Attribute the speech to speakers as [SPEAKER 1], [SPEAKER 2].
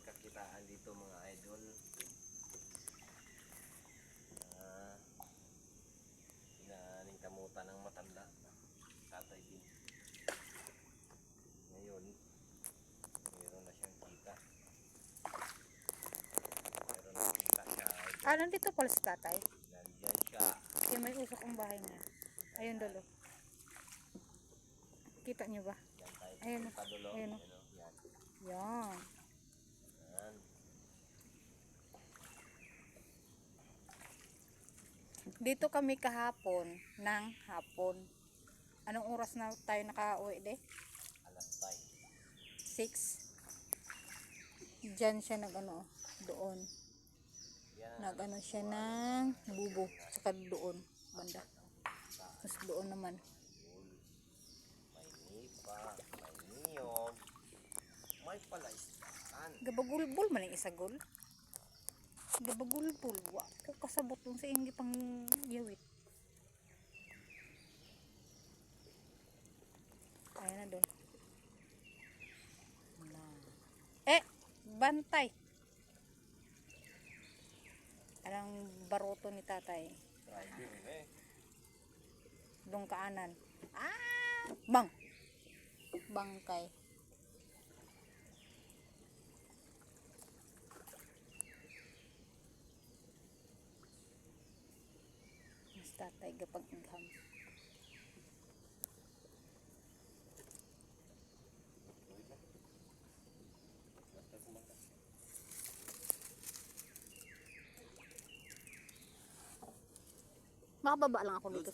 [SPEAKER 1] kakitaan dito mga idol. Pinaaning kamutan ng matanda. Tatay din. Ngayon, meron na siyang kita. Meron na kita siya.
[SPEAKER 2] Ah, nandito pala si tatay.
[SPEAKER 1] Nandyan siya.
[SPEAKER 2] Kaya may usok ang bahay niya. Ayun dulo. Kita niyo ba?
[SPEAKER 1] Yan tayo.
[SPEAKER 2] Ayun.
[SPEAKER 1] Padulo.
[SPEAKER 2] Ayun.
[SPEAKER 1] Yan.
[SPEAKER 2] Yan.
[SPEAKER 1] Yan.
[SPEAKER 2] Dito kami kahapon ng hapon. Anong oras na tayo nakauwi de?
[SPEAKER 1] Alas 5.
[SPEAKER 2] 6. Diyan siya nag-ano, doon.
[SPEAKER 1] Yan.
[SPEAKER 2] Nag-ano siya ng bubo. Saka doon, banda. Tapos doon naman.
[SPEAKER 1] May nipa, may niyog, may palaistaan.
[SPEAKER 2] Gabagulbul man yung isagol. Gabagulbul. Wa ko kasabot dun sa ingi pang yawit. Ayan na doon. Bantay. Anong baroto ni tatay?
[SPEAKER 1] Driving eh.
[SPEAKER 2] Doon kaanan. Bang! Bangkay. Mas tatay gapang igham. Makababa lang ako dito.